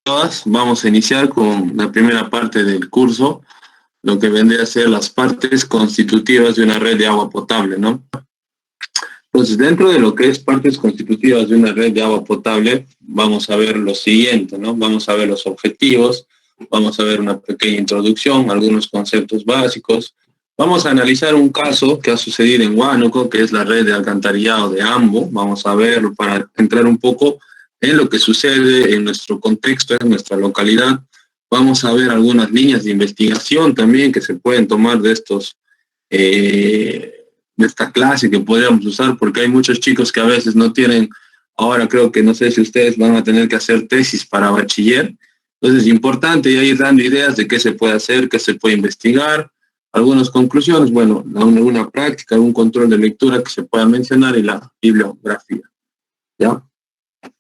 todas. Vamos a iniciar con la primera parte del curso, lo que vendría a ser las partes constitutivas de una red de agua potable, ¿no? Entonces, dentro de lo que es partes constitutivas de una red de agua potable, vamos a ver lo siguiente, ¿no? Vamos a ver los objetivos, vamos a ver una pequeña introducción, algunos conceptos básicos. Vamos a analizar un caso que ha sucedido en Huánuco, que es la red de alcantarillado de Ambo. Vamos a verlo para entrar un poco en lo que sucede en nuestro contexto, en nuestra localidad. Vamos a ver algunas líneas de investigación también que se pueden tomar de de esta clase que podríamos usar, porque hay muchos chicos que a veces no tienen, ahora creo que no sé si ustedes van a tener que hacer tesis para bachiller. Entonces es importante ir dando ideas de qué se puede hacer, qué se puede investigar, algunas conclusiones, bueno, alguna práctica, algún control de lectura que se pueda mencionar y la bibliografía, ¿ya?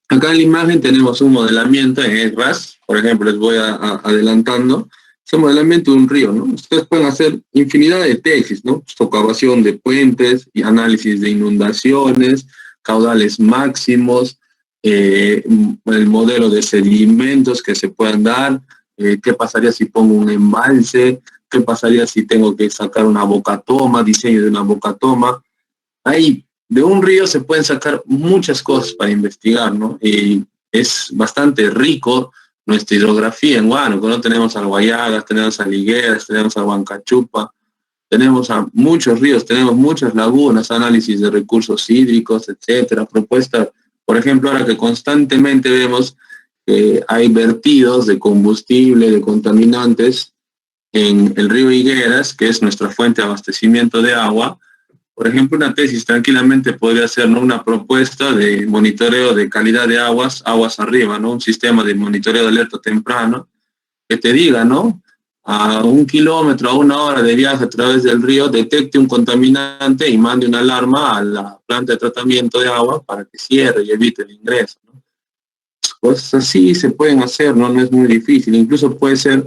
Acá en la imagen tenemos un modelamiento en RAS, por ejemplo, les voy adelantando. Ese modelamiento de un río, ¿no? Ustedes pueden hacer infinidad de tesis, ¿no? Socavación de puentes y análisis de inundaciones, caudales máximos, el modelo de sedimentos que se puedan dar, qué pasaría si pongo un embalse, qué pasaría si tengo que sacar una bocatoma, diseño de una bocatoma. Ahí, de un río se pueden sacar muchas cosas para investigar, ¿no? Y es bastante rico nuestra hidrografía en Huánuco, ¿no? Tenemos al Guayagas, tenemos a Ligueras, tenemos a Huancachupa, tenemos a muchos ríos, tenemos muchas lagunas, análisis de recursos hídricos, etcétera, propuestas, por ejemplo, ahora que constantemente vemos que hay vertidos de combustible, de contaminantes en el río Higueras, que es nuestra fuente de abastecimiento de agua. Por ejemplo, una tesis tranquilamente podría ser, ¿no?, una propuesta de monitoreo de calidad de aguas arriba, ¿no? Un sistema de monitoreo de alerta temprano que te diga, ¿no? A 1 kilómetro, a 1 hora de viaje a través del río, detecte un contaminante y mande una alarma a la planta de tratamiento de agua para que cierre y evite el ingreso, ¿no? Cosas así se pueden hacer, ¿no? No es muy difícil. Incluso puede ser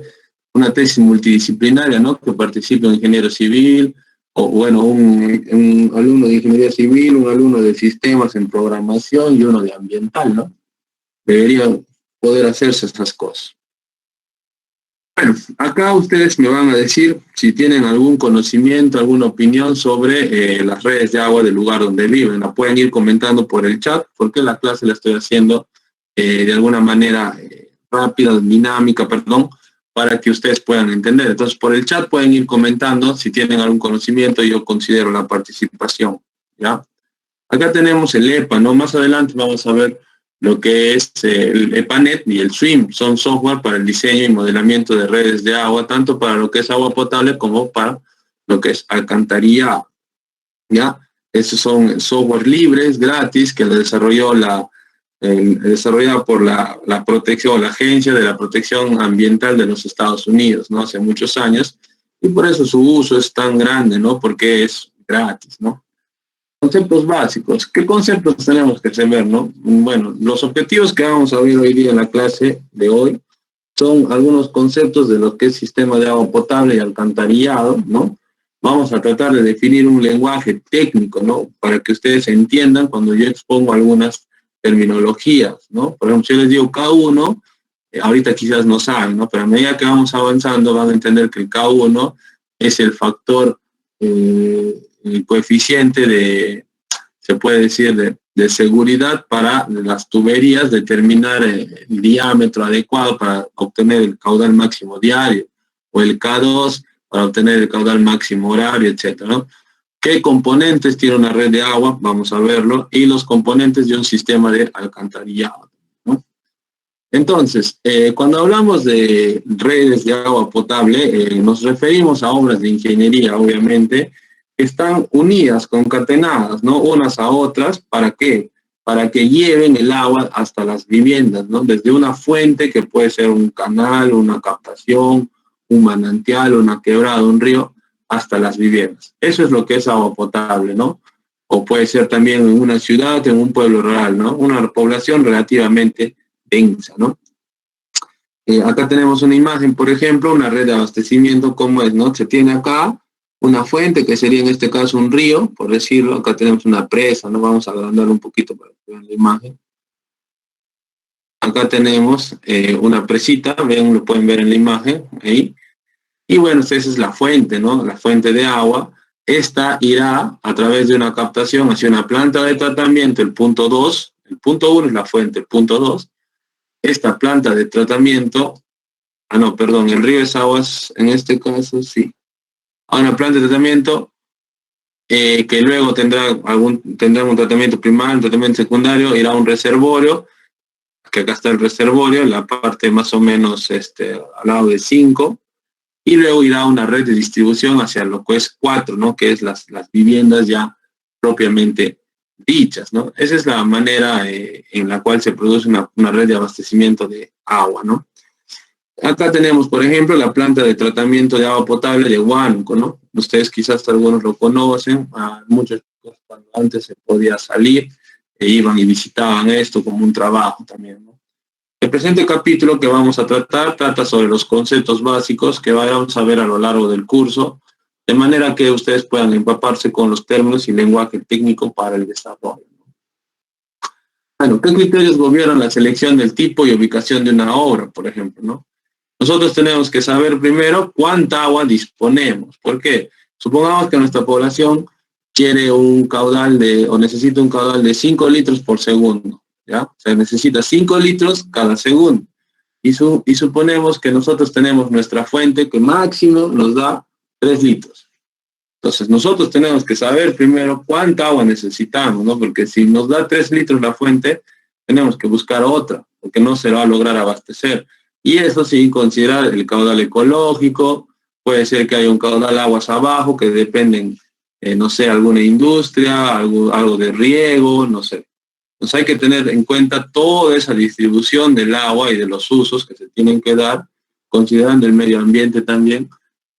una tesis multidisciplinaria, ¿no? Que participe un ingeniero civil, o bueno, un alumno de ingeniería civil, un alumno de sistemas en programación y uno de ambiental, ¿no? Deberían poder hacerse estas cosas. Bueno, acá ustedes me van a decir si tienen algún conocimiento, alguna opinión sobre las redes de agua del lugar donde viven. La pueden ir comentando por el chat, porque la clase la estoy haciendo de alguna manera rápida, dinámica, perdón, para que ustedes puedan entender. Entonces, por el chat pueden ir comentando si tienen algún conocimiento y yo considero la participación, ¿ya? Acá tenemos el EPA, ¿no? Más adelante vamos a ver lo que es el EPANET y el SWIM. Son software para el diseño y modelamiento de redes de agua, tanto para lo que es agua potable como para lo que es alcantarillado, ¿ya? Esos son software libres, gratis, que lo desarrolló desarrollada por la protección, la Agencia de la Protección Ambiental de los Estados Unidos, ¿no? Hace muchos años, y por eso su uso es tan grande, ¿no? Porque es gratis, ¿no? Conceptos básicos. ¿Qué conceptos tenemos que saber, no? Bueno, los objetivos que vamos a ver hoy día en la clase de hoy son algunos conceptos de lo que es sistema de agua potable y alcantarillado, ¿no? Vamos a tratar de definir un lenguaje técnico, ¿no? Para que ustedes entiendan cuando yo expongo algunas terminologías, ¿no? Por ejemplo, si yo les digo K1, ahorita quizás no saben, ¿no? Pero a medida que vamos avanzando van a entender que el K1 es el factor, el coeficiente se puede decir, de seguridad para las tuberías, determinar el diámetro adecuado para obtener el caudal máximo diario, o el K2 para obtener el caudal máximo horario, etcétera, ¿no? ¿Qué componentes tiene una red de agua? Vamos a verlo. Y los componentes de un sistema de alcantarillado, ¿no? Entonces, cuando hablamos de redes de agua potable, nos referimos a obras de ingeniería, obviamente, que están unidas, concatenadas, ¿no? Unas a otras, ¿para qué? Para que lleven el agua hasta las viviendas, ¿no? Desde una fuente, que puede ser un canal, una captación, un manantial, una quebrada, un río, hasta las viviendas. Eso es lo que es agua potable, ¿no? O puede ser también en una ciudad, en un pueblo rural, ¿no? Una población relativamente densa, ¿no? Acá tenemos una imagen, por ejemplo, una red de abastecimiento, como es, ¿no? Se tiene acá una fuente, que sería en este caso un río, por decirlo. Acá tenemos una presa, ¿no? Vamos a agrandar un poquito para que vean la imagen. Acá tenemos una presita, ven, lo pueden ver en la imagen, ahí. Y bueno, esa es la fuente, ¿no? La fuente de agua. Esta irá a través de una captación hacia una planta de tratamiento, el punto 2. El punto 1 es la fuente, el punto 2. Esta planta de tratamiento, no, perdón, el río es aguas, en este caso, sí. A una planta de tratamiento que luego tendrá un tratamiento primario, un tratamiento secundario, irá a un reservorio, que acá está el reservorio, en la parte más o menos al lado de 5, y luego irá a una red de distribución hacia lo que es 4, ¿no? Que es las viviendas ya propiamente dichas, ¿no? Esa es la manera en la cual se produce una red de abastecimiento de agua, ¿no? Acá tenemos, por ejemplo, la planta de tratamiento de agua potable de Huánuco, ¿no? Ustedes quizás algunos lo conocen, muchos cuando antes se podía salir, iban y visitaban esto como un trabajo también, ¿no? El presente capítulo que vamos a tratar trata sobre los conceptos básicos que vamos a ver a lo largo del curso, de manera que ustedes puedan empaparse con los términos y lenguaje técnico para el desarrollo. Bueno, ¿qué criterios gobiernan la selección del tipo y ubicación de una obra, por ejemplo, ¿no? Nosotros tenemos que saber primero cuánta agua disponemos. ¿Por qué? Supongamos que nuestra población quiere un caudal o necesita un caudal de 5 litros por segundo, ¿ya? Se necesita 5 litros cada segundo. Y suponemos que nosotros tenemos nuestra fuente que máximo nos da 3 litros. Entonces, nosotros tenemos que saber primero cuánta agua necesitamos, ¿no? Porque si nos da 3 litros la fuente, tenemos que buscar otra, porque no se va a lograr abastecer. Y eso sin considerar el caudal ecológico, puede ser que haya un caudal aguas abajo que dependen, no sé, alguna industria, algo de riego, no sé. Entonces hay que tener en cuenta toda esa distribución del agua y de los usos que se tienen que dar, considerando el medio ambiente también,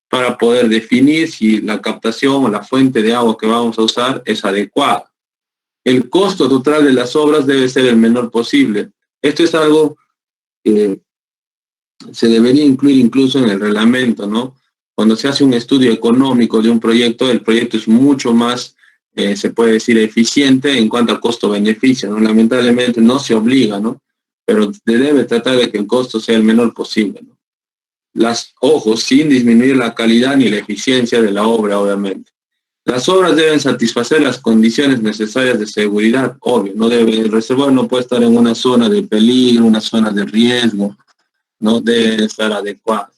para poder definir si la captación o la fuente de agua que vamos a usar es adecuada. El costo total de las obras debe ser el menor posible. Esto es algo que se debería incluir incluso en el reglamento, ¿no? Cuando se hace un estudio económico de un proyecto, el proyecto es mucho más, se puede decir, eficiente en cuanto a costo-beneficio, ¿no? Lamentablemente no se obliga, ¿no? Pero se debe tratar de que el costo sea el menor posible, ¿no? Ojos, sin disminuir la calidad ni la eficiencia de la obra, obviamente. Las obras deben satisfacer las condiciones necesarias de seguridad, obvio, el reservorio no puede estar en una zona de peligro, una zona de riesgo, no debe estar adecuado.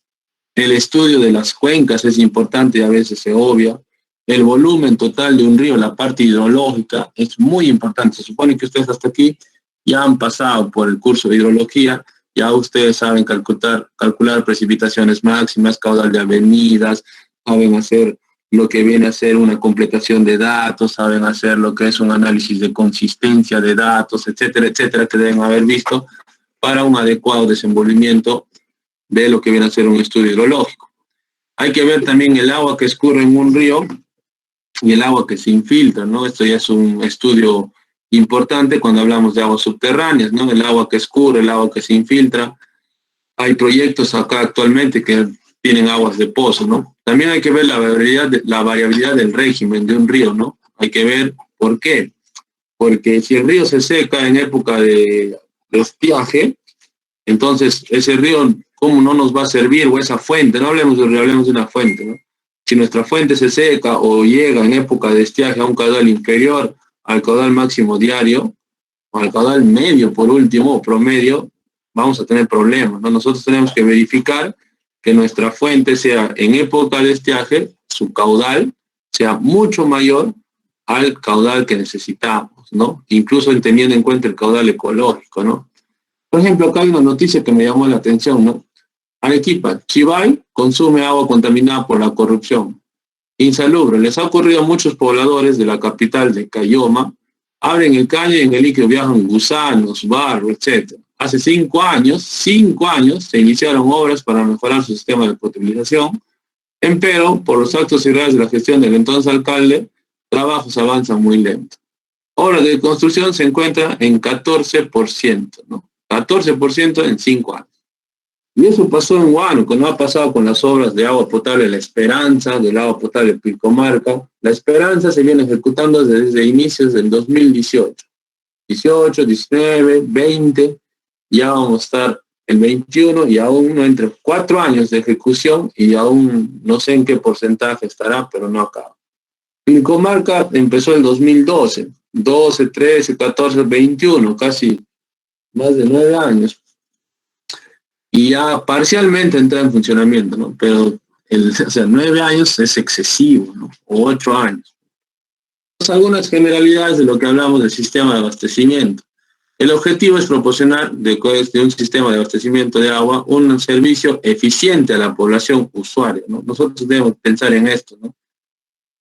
El estudio de las cuencas es importante y a veces se obvia. El volumen total de un río, la parte hidrológica, es muy importante. Se supone que ustedes hasta aquí ya han pasado por el curso de hidrología, ya ustedes saben calcular precipitaciones máximas, caudal de avenidas, saben hacer lo que viene a ser una completación de datos, saben hacer lo que es un análisis de consistencia de datos, etcétera, etcétera, que deben haber visto para un adecuado desenvolvimiento de lo que viene a ser un estudio hidrológico. Hay que ver también el agua que escurre en un río y el agua que se infiltra, ¿no? Esto ya es un estudio importante cuando hablamos de aguas subterráneas, ¿no? El agua que escurre, el agua que se infiltra. Hay proyectos acá actualmente que tienen aguas de pozo, ¿no? También hay que ver la variabilidad del régimen de un río, ¿no? Hay que ver por qué. Porque si el río se seca en época de estiaje, entonces ese río, ¿cómo no nos va a servir? O esa fuente, no hablemos de río, hablemos de una fuente, ¿no? Si nuestra fuente se seca o llega en época de estiaje a un caudal inferior al caudal máximo diario, o al caudal medio por último, o promedio, vamos a tener problemas, ¿no? Nosotros tenemos que verificar que nuestra fuente sea en época de estiaje, su caudal sea mucho mayor al caudal que necesitamos, ¿no? Incluso teniendo en cuenta el caudal ecológico, ¿no? Por ejemplo, acá hay una noticia que me llamó la atención, ¿no? Arequipa, Chivay consume agua contaminada por la corrupción. Insalubre, les ha ocurrido a muchos pobladores de la capital de Cayoma, abren el caño y en el líquido viajan gusanos, barro, etc. Hace 5 años, se iniciaron obras para mejorar su sistema de potabilización, empero, por los actos irregulares de la gestión del entonces alcalde, trabajos avanzan muy lento. Obras de construcción se encuentra en 14%, ¿no? 14% en 5 años. Y eso pasó en Huánuco, no ha pasado con las obras de agua potable La Esperanza, del agua potable Pilcomarca. La Esperanza se viene ejecutando desde inicios del 2018. 18, 19, 20, ya vamos a estar el 21 y aún no entre 4 años de ejecución y aún no sé en qué porcentaje estará, pero no acaba. Pilcomarca empezó en 2012, 12, 13, 14, 21, casi más de 9 años. Y ya parcialmente entra en funcionamiento, ¿no? Pero, o sea, 9 años es excesivo, ¿no? O 8 años. Algunas generalidades de lo que hablamos del sistema de abastecimiento. El objetivo es proporcionar de un sistema de abastecimiento de agua un servicio eficiente a la población usuaria, ¿no? Nosotros debemos pensar en esto, ¿no?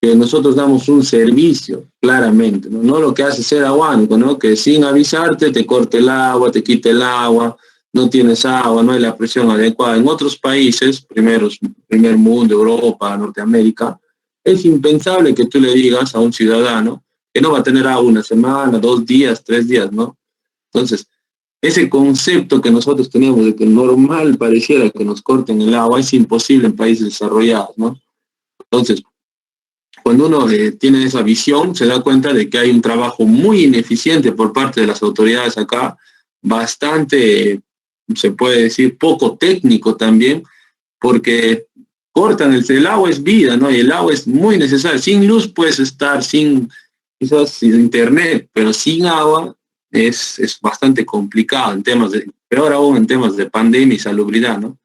Que nosotros damos un servicio, claramente, ¿no? No lo que hace ser aguánico, ¿no? Que sin avisarte te corte el agua, te quite el agua, no tienes agua, no hay la presión adecuada. En otros países, primer mundo, Europa, Norteamérica, es impensable que tú le digas a un ciudadano que no va a tener agua una semana, 2 días, 3 días, ¿no? Entonces, ese concepto que nosotros tenemos de que normal pareciera que nos corten el agua es imposible en países desarrollados, ¿no? Entonces, cuando uno tiene esa visión, se da cuenta de que hay un trabajo muy ineficiente por parte de las autoridades acá, bastante, se puede decir, poco técnico también, porque cortan el agua es vida, ¿no? Y el agua es muy necesario. Sin luz puedes estar, quizás sin internet, pero sin agua es bastante complicado peor aún en temas de pandemia y salubridad, ¿no?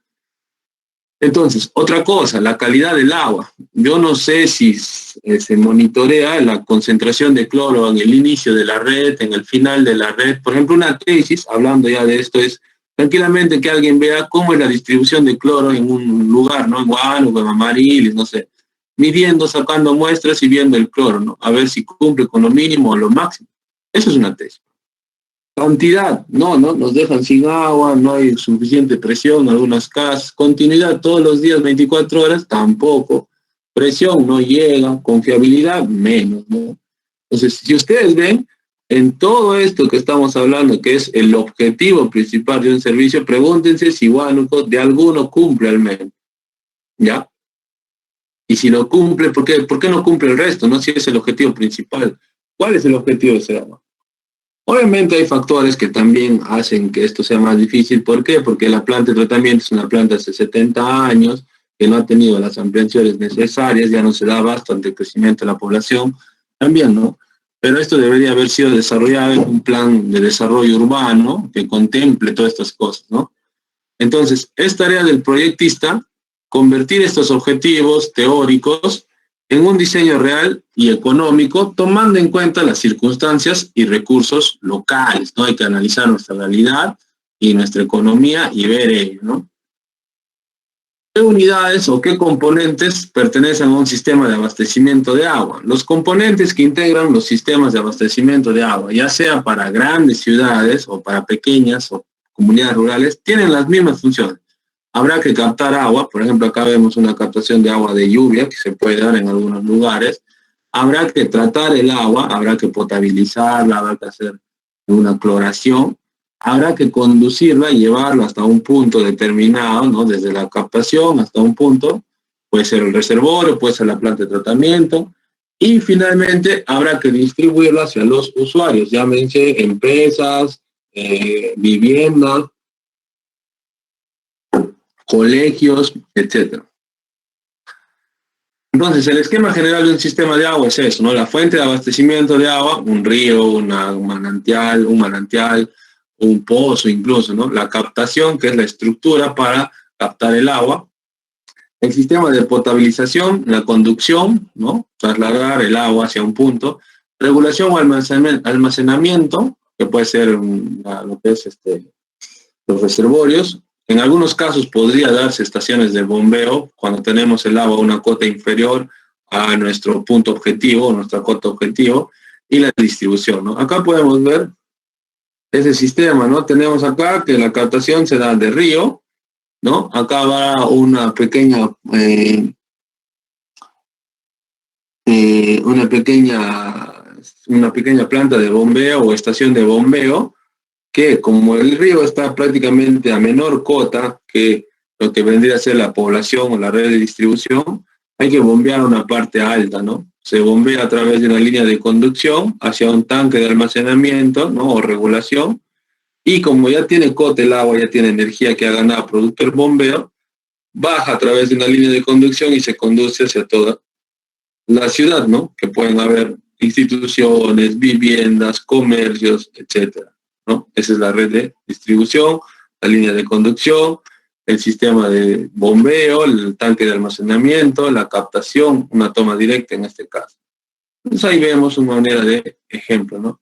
Entonces, otra cosa, la calidad del agua. Yo no sé si se monitorea la concentración de cloro en el inicio de la red, en el final de la red. Por ejemplo, una tesis, hablando ya de esto, es tranquilamente que alguien vea cómo es la distribución de cloro en un lugar, ¿no? En Huánuco, en Amarilis, no sé. Midiendo, sacando muestras y viendo el cloro, ¿no? A ver si cumple con lo mínimo o lo máximo. Eso es una tesis. Cantidad, no, nos dejan sin agua, no hay suficiente presión en algunas casas. Continuidad todos los días, 24 horas, tampoco. Presión no llega, confiabilidad menos, ¿no? Entonces, si ustedes ven, en todo esto que estamos hablando, que es el objetivo principal de un servicio, pregúntense si Huánuco de alguno cumple al menos, ¿ya? Y si lo cumple, ¿por qué no cumple el resto? No, si es el objetivo principal. ¿Cuál es el objetivo de ese agua? Obviamente hay factores que también hacen que esto sea más difícil. ¿Por qué? Porque la planta de tratamiento es una planta de hace 70 años, que no ha tenido las ampliaciones necesarias, ya no se da bastante el crecimiento de la población, también, ¿no? Pero esto debería haber sido desarrollado en un plan de desarrollo urbano que contemple todas estas cosas, ¿no? Entonces, es tarea del proyectista convertir estos objetivos teóricos en un diseño real y económico, tomando en cuenta las circunstancias y recursos locales, ¿no? Hay que analizar nuestra realidad y nuestra economía y ver ello, ¿no? ¿Qué unidades o qué componentes pertenecen a un sistema de abastecimiento de agua? Los componentes que integran los sistemas de abastecimiento de agua, ya sea para grandes ciudades o para pequeñas o comunidades rurales, tienen las mismas funciones. Habrá que captar agua, por ejemplo, acá vemos una captación de agua de lluvia que se puede dar en algunos lugares. Habrá que tratar el agua, habrá que potabilizarla, habrá que hacer una cloración. Habrá que conducirla y llevarla hasta un punto determinado, ¿no? Desde la captación hasta un punto, puede ser el reservorio, puede ser la planta de tratamiento, y finalmente habrá que distribuirla hacia los usuarios, llámense empresas, viviendas, colegios, etcétera. Entonces, el esquema general de un sistema de agua es eso, ¿no? La fuente de abastecimiento de agua, un río, un manantial, un pozo incluso, ¿no? La captación, que es la estructura para captar el agua. El sistema de potabilización, la conducción, ¿no? Trasladar el agua hacia un punto. Regulación o almacenamiento, que puede ser lo que es los reservorios. En algunos casos podría darse estaciones de bombeo cuando tenemos el agua a una cota inferior a nuestro punto objetivo, nuestra cota objetivo, y la distribución, ¿no? Acá podemos ver ese sistema, ¿no? Tenemos acá que la captación se da de río, ¿no? Acá va una pequeña planta de bombeo o estación de bombeo, que como el río está prácticamente a menor cota que lo que vendría a ser la población o la red de distribución, hay que bombear una parte alta, ¿no? Se bombea a través de una línea de conducción hacia un tanque de almacenamiento, ¿no? O regulación, y como ya tiene cote el agua, ya tiene energía que ha ganado producto del bombeo, baja a través de una línea de conducción y se conduce hacia toda la ciudad, ¿no? Que pueden haber instituciones, viviendas, comercios, etcétera, ¿no? Esa es la red de distribución, la línea de conducción, el sistema de bombeo, el tanque de almacenamiento, la captación, una toma directa en este caso. Entonces ahí vemos una manera de ejemplo, ¿no?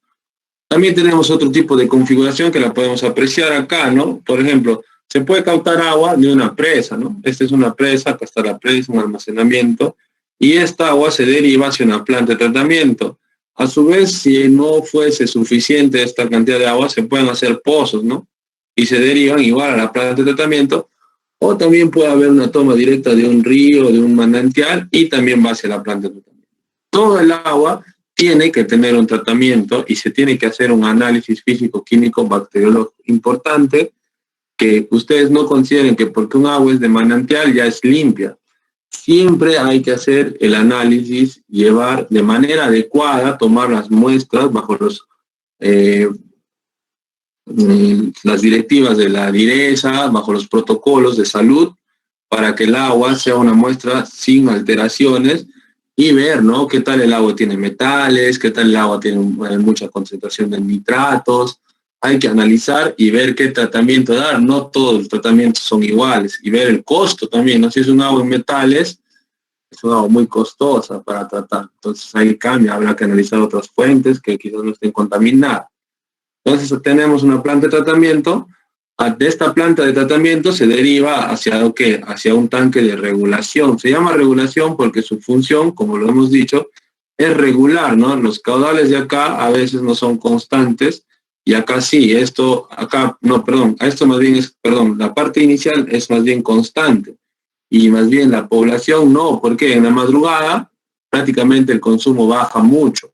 También tenemos otro tipo de configuración que la podemos apreciar acá, ¿no? Por ejemplo, se puede captar agua de una presa, ¿no? Esta es una presa, acá está la presa, un almacenamiento, y esta agua se deriva hacia una planta de tratamiento. A su vez, si no fuese suficiente esta cantidad de agua, se pueden hacer pozos, ¿no? Y se derivan igual a la planta de tratamiento, o también puede haber una toma directa de un río, de un manantial, y también va hacia la planta de tratamiento. Todo el agua tiene que tener un tratamiento y se tiene que hacer un análisis físico, químico, bacteriológico importante, que ustedes no consideren que porque un agua es de manantial ya es limpia. Siempre hay que hacer el análisis, llevar de manera adecuada, tomar las muestras bajo las directivas de la DIRESA, bajo los protocolos de salud, para que el agua sea una muestra sin alteraciones y ver, ¿no? ¿Qué tal el agua tiene metales? ¿Qué tal el agua tiene mucha concentración de nitratos? Hay que analizar y ver qué tratamiento dar. No todos los tratamientos son iguales. Y ver el costo también, ¿no? Si es un agua en metales, es un agua muy costosa para tratar. Entonces ahí cambia, habrá que analizar otras fuentes que quizás no estén contaminadas. Entonces tenemos una planta de tratamiento. De esta planta de tratamiento se deriva hacia ¿qué? Hacia un tanque de regulación. Se llama regulación porque su función, como lo hemos dicho, es regular, ¿no? Los caudales de acá a veces no son constantes y acá sí, esto más bien es, la parte inicial es más bien constante y más bien la población no, porque en la madrugada prácticamente el consumo baja mucho.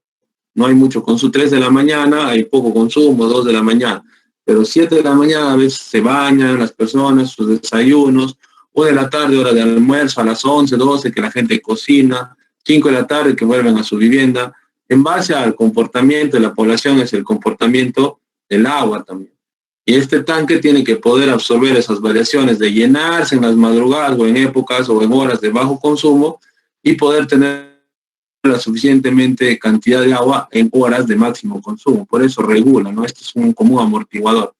No hay mucho consumo, 3 de la mañana hay poco consumo, 2 de la mañana, pero 7 de la mañana a veces se bañan las personas, sus desayunos, 1 de la tarde, hora de almuerzo, a las 11, 12, que la gente cocina, 5 de la tarde que vuelven a su vivienda. En base al comportamiento de la población es el comportamiento del agua también. Y este tanque tiene que poder absorber esas variaciones de llenarse en las madrugadas o en épocas o en horas de bajo consumo y poder tener la suficientemente cantidad de agua en horas de máximo consumo. Por eso regula, ¿no? Esto es un común amortiguador.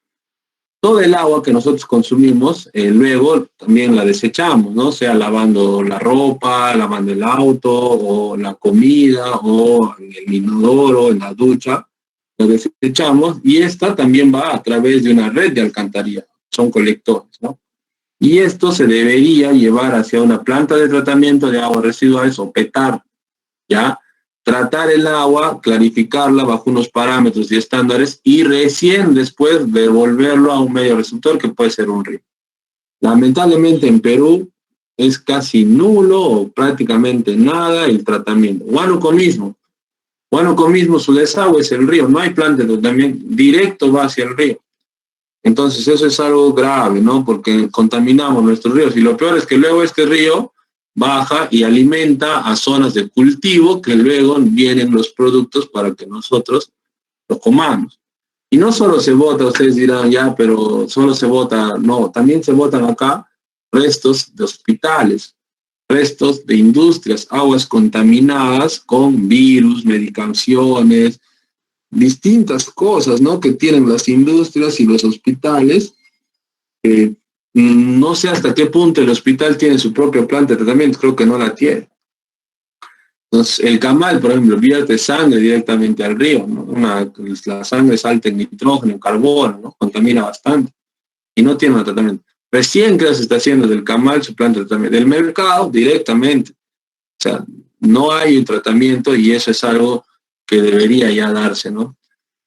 Todo el agua que nosotros consumimos, luego también la desechamos, ¿no? Sea lavando la ropa, lavando el auto, o la comida, o en el inodoro, en la ducha, lo desechamos, y esta también va a través de una red de alcantarilla, son colectores, ¿no? Y esto se debería llevar hacia una planta de tratamiento de aguas residuales o PETAR, ¿ya? Tratar el agua, clarificarla bajo unos parámetros y estándares y recién después devolverlo a un medio receptor que puede ser un río. Lamentablemente en Perú es casi nulo o prácticamente nada el tratamiento. Huánuco mismo su desagüe es el río, no hay planta de tratamiento, directo va hacia el río. Entonces eso es algo grave, ¿no? Porque contaminamos nuestros ríos y lo peor es que luego este río baja y alimenta a zonas de cultivo que luego vienen los productos para que nosotros lo comamos. Y no solo se bota, ustedes dirán, ya, pero solo se bota, no, también se botan acá restos de hospitales, restos de industrias, aguas contaminadas con virus, medicaciones, distintas cosas, ¿no? Que tienen las industrias y los hospitales. No sé hasta qué punto el hospital tiene su propia planta de tratamiento, creo que no la tiene. Entonces, el camal, por ejemplo, vierte sangre directamente al río, ¿no? La sangre es alta en nitrógeno, en carbono, ¿no? Contamina bastante y no tiene un tratamiento. Recién que se está haciendo del camal su planta de tratamiento, del mercado directamente. O sea, no hay un tratamiento y eso es algo que debería ya darse, ¿no?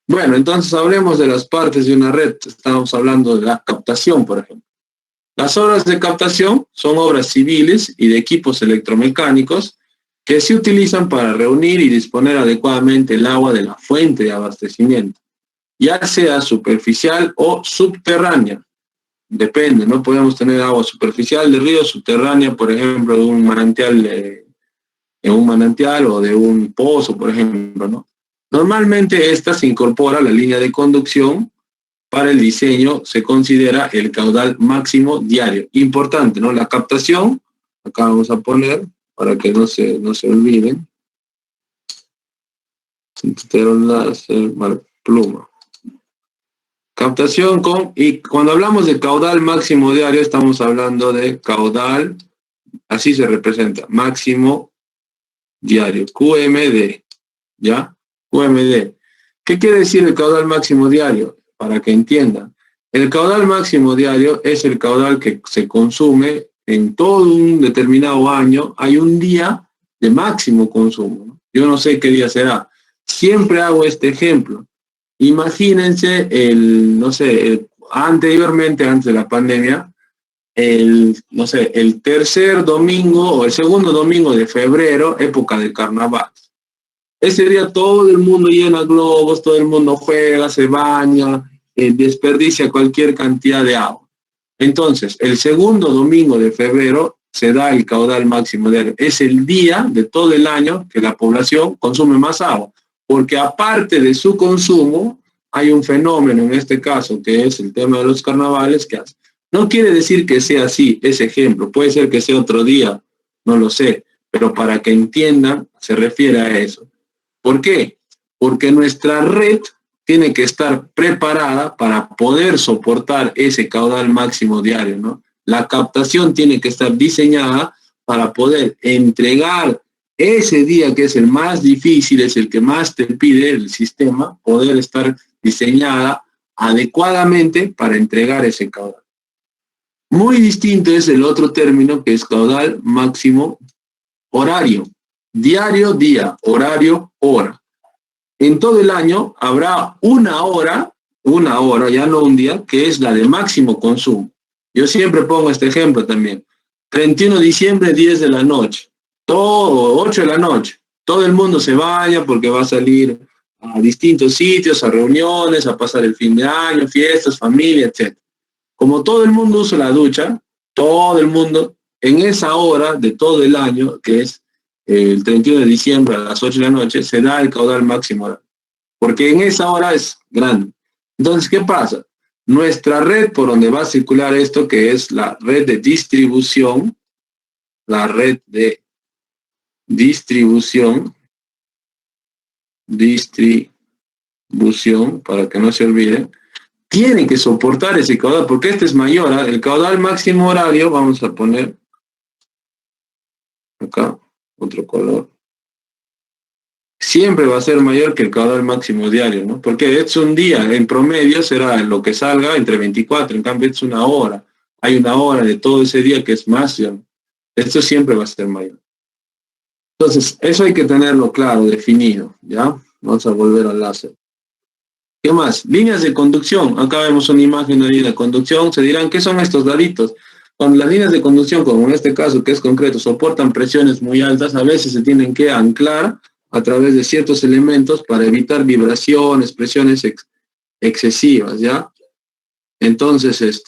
Bueno, entonces hablemos de las partes de una red. Estamos hablando de la captación, por ejemplo. Las obras de captación son obras civiles y de equipos electromecánicos que se utilizan para reunir y disponer adecuadamente el agua de la fuente de abastecimiento, ya sea superficial o subterránea. Depende, ¿no? Podemos tener agua superficial de río, subterránea, por ejemplo, de un manantial, o de un pozo, por ejemplo, ¿no? Normalmente esta se incorpora a la línea de conducción para el diseño se considera el caudal máximo diario. Importante, ¿no? La captación, acá vamos a poner, para que no se olviden. Pluma. Captación y cuando hablamos de caudal máximo diario, estamos hablando de caudal, así se representa, máximo diario, QMD, ¿ya? QMD. ¿Qué quiere decir el caudal máximo diario? Para que entiendan. El caudal máximo diario es el caudal que se consume en todo un determinado año. Hay un día de máximo consumo, ¿no? Yo no sé qué día será. Siempre hago este ejemplo. Imagínense anteriormente, antes de la pandemia, el tercer domingo o el segundo domingo de febrero, época de carnaval. Ese día todo el mundo llena globos, todo el mundo juega, se baña, desperdicia cualquier cantidad de agua. Entonces, el segundo domingo de febrero se da el caudal máximo diario. Es el día de todo el año que la población consume más agua, porque aparte de su consumo, hay un fenómeno en este caso, que es el tema de los carnavales, que hace. No quiere decir que sea así, ese ejemplo, puede ser que sea otro día, no lo sé, pero para que entiendan, se refiere a eso. ¿Por qué? Porque nuestra red tiene que estar preparada para poder soportar ese caudal máximo diario, ¿no? La captación tiene que estar diseñada para poder entregar ese día que es el más difícil, es el que más te pide el sistema, poder estar diseñada adecuadamente para entregar ese caudal. Muy distinto es el otro término que es caudal máximo horario. Diario, día, horario, hora. En todo el año habrá una hora, ya no un día, que es la de máximo consumo. Yo siempre pongo este ejemplo también. 31 de diciembre, 10 de la noche. 8 de la noche. Todo el mundo se baña porque va a salir a distintos sitios, a reuniones, a pasar el fin de año, fiestas, familia, etc. Como todo el mundo usa la ducha, todo el mundo, en esa hora de todo el año, que es el 31 de diciembre a las 8 de la noche, se da el caudal máximo, porque en esa hora es grande. Entonces, ¿qué pasa? Nuestra red por donde va a circular esto, que es la red de distribución, para que no se olviden, tiene que soportar ese caudal, porque este es mayor, ¿eh? El caudal máximo horario, vamos a poner acá, otro color, siempre va a ser mayor que el caudal máximo diario, ¿no? Porque es un día, en promedio será lo que salga entre 24, en cambio es una hora. Hay una hora de todo ese día que es más, ¿ya? Esto siempre va a ser mayor. Entonces, eso hay que tenerlo claro, definido, ¿ya? Vamos a volver al láser. ¿Qué más? Líneas de conducción. Acá vemos una imagen de línea de conducción. Se dirán, ¿qué son estos daditos? Cuando las líneas de conducción, como en este caso, que es concreto, soportan presiones muy altas, a veces se tienen que anclar a través de ciertos elementos para evitar vibraciones, presiones excesivas, ¿ya? Entonces,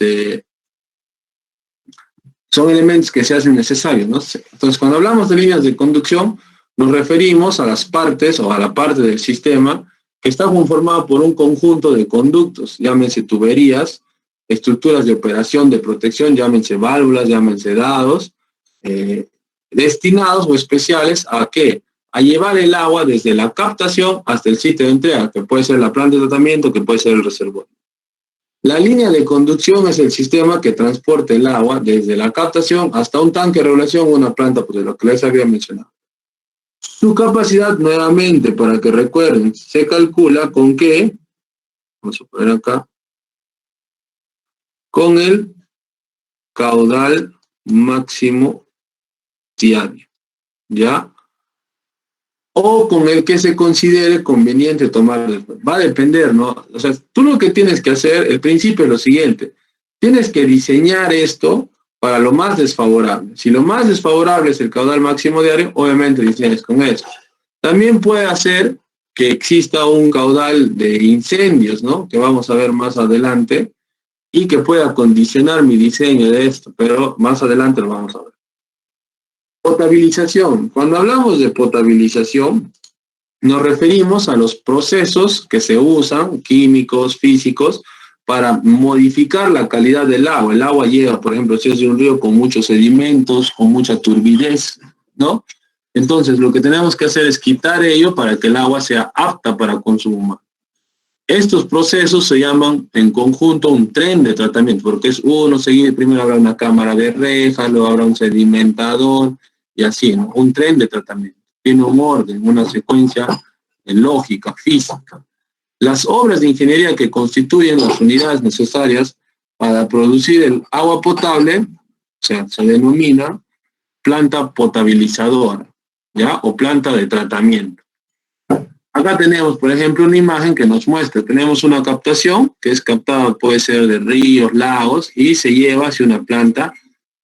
son elementos que se hacen necesarios, ¿no? Entonces, cuando hablamos de líneas de conducción, nos referimos a las partes o a la parte del sistema que está conformada por un conjunto de conductos, llámense tuberías, estructuras de operación de protección, llámense válvulas, llámense dados, destinados o especiales ¿a qué? A llevar el agua desde la captación hasta el sitio de entrega, que puede ser la planta de tratamiento, que puede ser el reservorio. La línea de conducción es el sistema que transporta el agua desde la captación hasta un tanque de regulación o una planta, pues de lo que les había mencionado. Su capacidad, nuevamente, para que recuerden, se calcula con qué, vamos a poner acá, con el caudal máximo diario, ¿ya? O con el que se considere conveniente tomar. Va a depender, ¿no? O sea, tú lo que tienes que hacer, el principio es lo siguiente, tienes que diseñar esto para lo más desfavorable. Si lo más desfavorable es el caudal máximo diario, obviamente diseñas con eso. También puede hacer que exista un caudal de incendios, ¿no? Que vamos a ver más adelante, y que pueda condicionar mi diseño de esto, pero más adelante lo vamos a ver. Potabilización. Cuando hablamos de potabilización, nos referimos a los procesos que se usan, químicos, físicos, para modificar la calidad del agua. El agua llega, por ejemplo, si es de un río con muchos sedimentos, con mucha turbidez, ¿no? Entonces, lo que tenemos que hacer es quitar ello para que el agua sea apta para consumo humano. Estos procesos se llaman en conjunto un tren de tratamiento, porque es uno seguido, primero habrá una cámara de rejas, luego habrá un sedimentador, y así, ¿no? Un tren de tratamiento. Tiene un orden, una secuencia lógica, física. Las obras de ingeniería que constituyen las unidades necesarias para producir el agua potable, o sea, se denomina planta potabilizadora, ¿ya? O planta de tratamiento. Acá tenemos, por ejemplo, una imagen que nos muestra, tenemos una captación que es captada, puede ser de ríos, lagos, y se lleva hacia una planta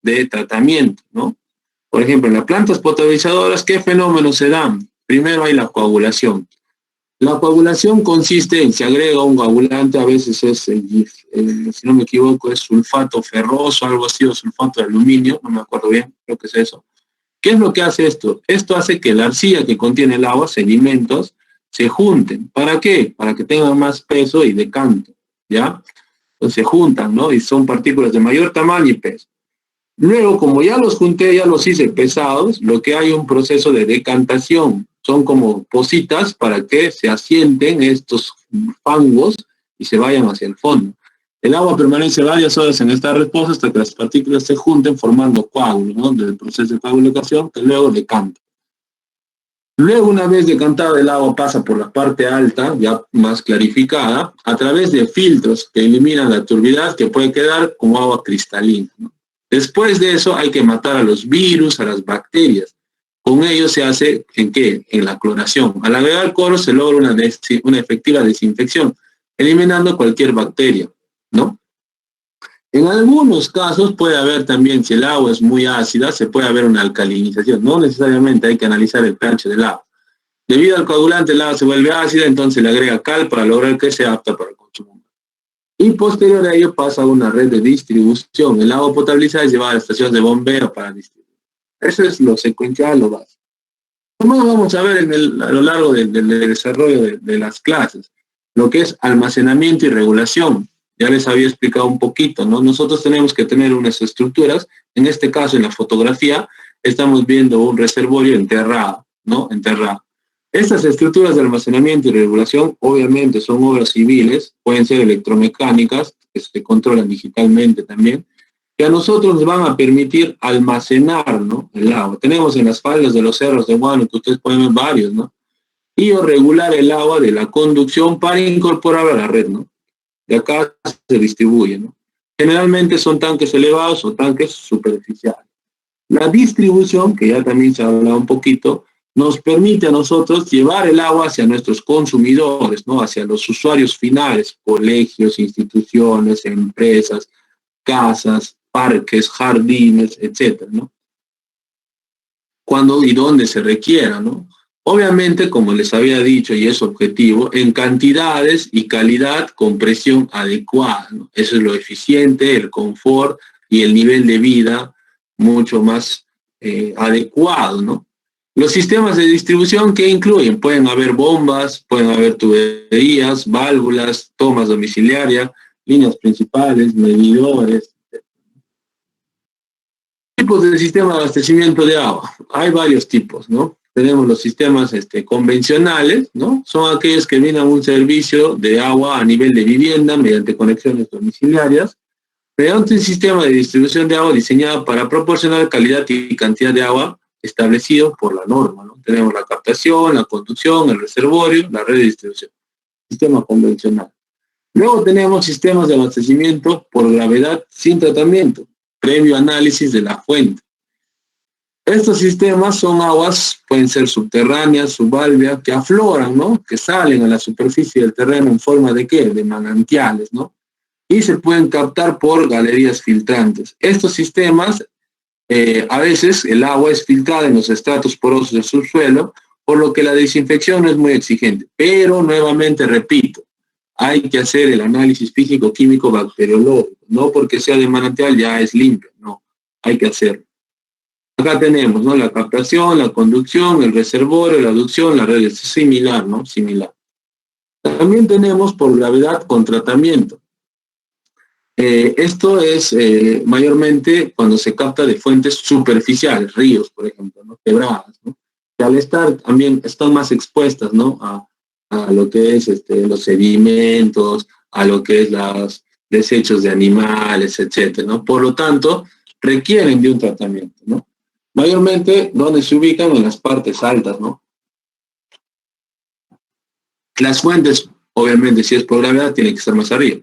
de tratamiento, ¿no? Por ejemplo, en las plantas potabilizadoras, ¿qué fenómenos se dan? Primero hay la coagulación. La coagulación consiste en, se agrega un coagulante, a veces es, si no me equivoco, es sulfato ferroso, algo así, o sulfato de aluminio, no me acuerdo bien, creo que es eso. ¿Qué es lo que hace esto? Esto hace que la arcilla que contiene el agua, sedimentos, se junten. ¿Para qué? Para que tengan más peso y decanto, ¿ya? Entonces se juntan, ¿no? Y son partículas de mayor tamaño y peso. Luego, como ya los junté, ya los hice pesados, lo que hay un proceso de decantación. Son como pocitas para que se asienten estos fangos y se vayan hacia el fondo. El agua permanece varias horas en esta reposo hasta que las partículas se junten formando coágulos, ¿no? Del proceso de coagulación que luego decanta. Luego, una vez decantado, el agua pasa por la parte alta, ya más clarificada, a través de filtros que eliminan la turbidez que puede quedar como agua cristalina, ¿no? Después de eso hay que matar a los virus, a las bacterias. Con ello se hace, ¿en qué? En la cloración. Al agregar cloro se logra una efectiva desinfección, eliminando cualquier bacteria, ¿no? En algunos casos puede haber también, si el agua es muy ácida, se puede haber una alcalinización. No necesariamente hay que analizar el pH del agua. Debido al coagulante, el agua se vuelve ácida, entonces le agrega cal para lograr que sea apta para el consumo. Y posterior a ello pasa a una red de distribución. El agua potabilizada es llevada a la estación de bombeo para distribuir. Eso es lo secuencial, lo básico. ¿Cómo vamos a ver a lo largo del desarrollo de las clases? Lo que es almacenamiento y regulación. Ya les había explicado un poquito, ¿no? Nosotros tenemos que tener unas estructuras. En este caso, en la fotografía, estamos viendo un reservorio enterrado, ¿no? Enterrado. Estas estructuras de almacenamiento y regulación, obviamente, son obras civiles, pueden ser electromecánicas, que se controlan digitalmente también, que a nosotros nos van a permitir almacenar, ¿no? El agua. Tenemos en las faldas de los cerros de Huánuco, ustedes pueden ver varios, ¿no? Y regular el agua de la conducción para incorporarla a la red, ¿no? De acá se distribuye, ¿no? Generalmente son tanques elevados o tanques superficiales. La distribución, que ya también se ha hablado un poquito, nos permite a nosotros llevar el agua hacia nuestros consumidores, ¿no? Hacia los usuarios finales, colegios, instituciones, empresas, casas, parques, jardines, etcétera, ¿no? Cuando y dónde se requiera, ¿no? Obviamente, como les había dicho, y es objetivo, en cantidades y calidad con presión adecuada, ¿no? Eso es lo eficiente, el confort y el nivel de vida mucho más adecuado, ¿no? Los sistemas de distribución, ¿qué incluyen? Pueden haber bombas, pueden haber tuberías, válvulas, tomas domiciliarias, líneas principales, medidores. Tipos de sistema de abastecimiento de agua. Hay varios tipos, ¿no? Tenemos los sistemas convencionales, ¿no? Son aquellos que brindan un servicio de agua a nivel de vivienda mediante conexiones domiciliarias, mediante un sistema de distribución de agua diseñado para proporcionar calidad y cantidad de agua establecido por la norma, ¿no? Tenemos la captación, la conducción, el reservorio, la red de distribución. Sistema convencional. Luego tenemos sistemas de abastecimiento por gravedad sin tratamiento, previo análisis de la fuente. Estos sistemas son aguas, pueden ser subterráneas, subalveas, que afloran, ¿no? Que salen a la superficie del terreno en forma de ¿qué? De manantiales, ¿no? Y se pueden captar por galerías filtrantes. Estos sistemas, a veces el agua es filtrada en los estratos porosos del subsuelo, por lo que la desinfección no es muy exigente. Pero, nuevamente, repito, hay que hacer el análisis físico-químico bacteriológico. No porque sea de manantial ya es limpio, no, hay que hacerlo. Acá tenemos, ¿no? La captación, la conducción, el reservorio, la aducción, la red es similar, ¿no? Similar. También tenemos por gravedad con tratamiento. Esto es mayormente cuando se capta de fuentes superficiales, ríos, por ejemplo, ¿no? Quebradas, ¿no? Que al estar también están más expuestas, ¿no? A lo que es los sedimentos, a lo que es los desechos de animales, etcétera, ¿no? Por lo tanto, requieren de un tratamiento, ¿no? Mayormente donde se ubican en las partes altas, ¿no? Las fuentes, obviamente, si es por gravedad, tienen que estar más arriba.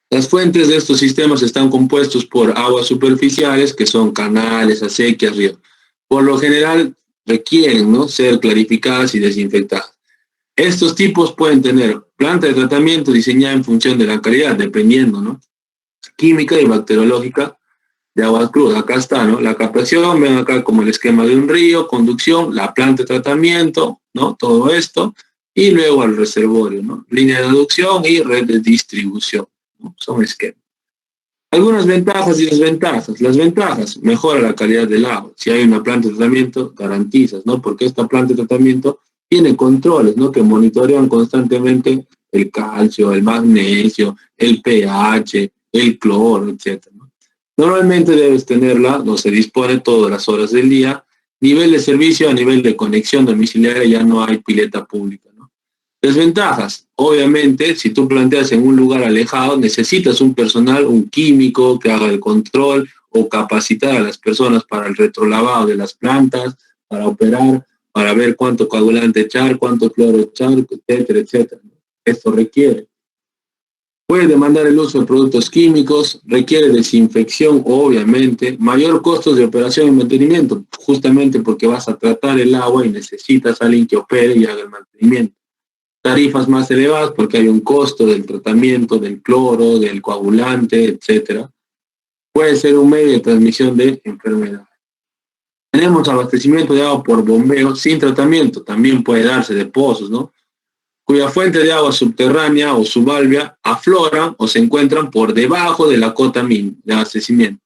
Las fuentes de estos sistemas están compuestos por aguas superficiales, que son canales, acequias, ríos. Por lo general, requieren, ¿no?, ser clarificadas y desinfectadas. Estos tipos pueden tener planta de tratamiento diseñada en función de la calidad, dependiendo, ¿no?, química y bacteriológica de aguas crudas. Acá está, ¿no? La captación, ven acá como el esquema de un río, conducción, la planta de tratamiento, ¿no? Todo esto, y luego al reservorio, ¿no? Línea de aducción y red de distribución, ¿no? Son esquemas. Algunas ventajas y desventajas. Las ventajas, mejora la calidad del agua. Si hay una planta de tratamiento, garantizas, ¿no? Porque esta planta de tratamiento tiene controles, ¿no?, que monitorean constantemente el calcio, el magnesio, el pH, el cloro, etcétera, ¿no? Normalmente debes tenerla, no se dispone todas las horas del día. Nivel de servicio, a nivel de conexión domiciliaria, ya no hay pileta pública, ¿no? Desventajas. Obviamente, si tú planteas en un lugar alejado, necesitas un personal, un químico que haga el control o capacitar a las personas para el retrolavado de las plantas, para operar, para ver cuánto coagulante echar, cuánto cloro echar, etcétera, etcétera. Esto requiere. Puede demandar el uso de productos químicos, requiere desinfección, obviamente, mayor costo de operación y mantenimiento, justamente porque vas a tratar el agua y necesitas a alguien que opere y haga el mantenimiento. Tarifas más elevadas porque hay un costo del tratamiento, del cloro, del coagulante, etcétera. Puede ser un medio de transmisión de enfermedades. Tenemos abastecimiento de agua por bombeo sin tratamiento, también puede darse de pozos, ¿no?, cuya fuente de agua subterránea o subalvea afloran o se encuentran por debajo de la cota mínima de abastecimiento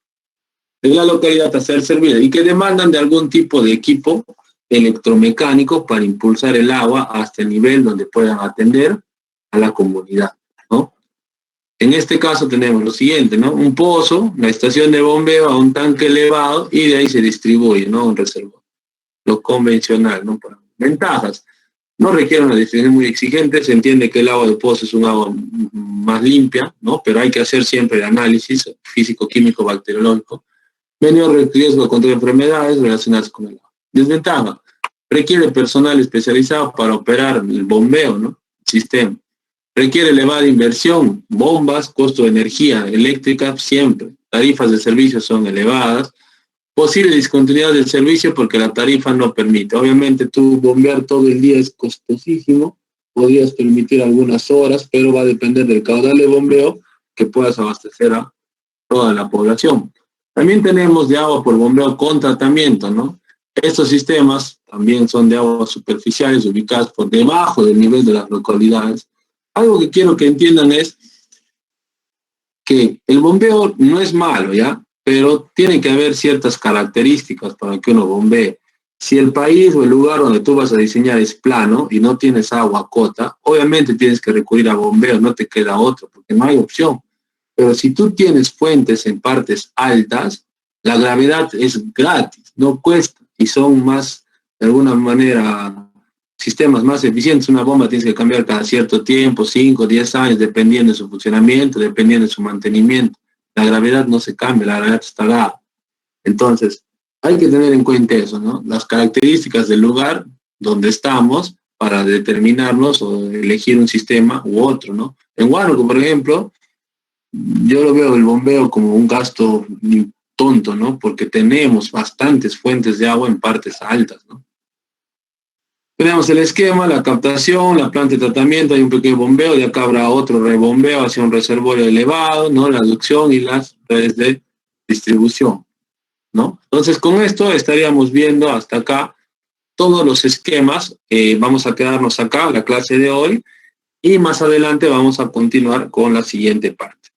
de la localidad a ser servida y que demandan de algún tipo de equipo electromecánico para impulsar el agua hasta el nivel donde puedan atender a la comunidad, ¿no? En este caso tenemos lo siguiente, ¿no? Un pozo, una estación de bombeo a un tanque elevado y de ahí se distribuye, ¿no?, un reservorio. Lo convencional, ¿no? Ventajas. No requiere una definición muy exigente, se entiende que el agua de pozo es un agua más limpia, ¿no?, pero hay que hacer siempre el análisis físico, químico, bacteriológico. Menor riesgo contra enfermedades relacionadas con el agua. Desventaja. Requiere personal especializado para operar el bombeo, ¿no?, sistema. Requiere elevada inversión, bombas, costo de energía eléctrica siempre. Tarifas de servicio son elevadas. Posible discontinuidad del servicio porque la tarifa no permite. Obviamente tú bombear todo el día es costosísimo, podrías permitir algunas horas, pero va a depender del caudal de bombeo que puedas abastecer a toda la población. También tenemos de agua por bombeo con tratamiento, ¿no? Estos sistemas también son de aguas superficiales ubicadas por debajo del nivel de las localidades. Algo que quiero que entiendan es que el bombeo no es malo, ¿ya?, pero tiene que haber ciertas características para que uno bombee. Si el país o el lugar donde tú vas a diseñar es plano y no tienes agua cota, obviamente tienes que recurrir a bombeo, no te queda otro, porque no hay opción. Pero si tú tienes fuentes en partes altas, la gravedad es gratis, no cuesta, y son más, de alguna manera, sistemas más eficientes. Una bomba tienes que cambiar cada cierto tiempo, 5, 10 años, dependiendo de su funcionamiento, dependiendo de su mantenimiento. La gravedad no se cambia, la gravedad está dada. Entonces, hay que tener en cuenta eso, ¿no?, las características del lugar donde estamos para determinarnos o elegir un sistema u otro, ¿no? En Huánuco, por ejemplo, yo lo veo el bombeo como un gasto tonto, ¿no?, porque tenemos bastantes fuentes de agua en partes altas, ¿no? Tenemos el esquema, la captación, la planta de tratamiento, hay un pequeño bombeo, de acá habrá otro rebombeo hacia un reservorio elevado, ¿no?, la aducción y las redes de distribución, ¿no? Entonces, con esto estaríamos viendo hasta acá todos los esquemas. Vamos a quedarnos acá, la clase de hoy, y más adelante vamos a continuar con la siguiente parte.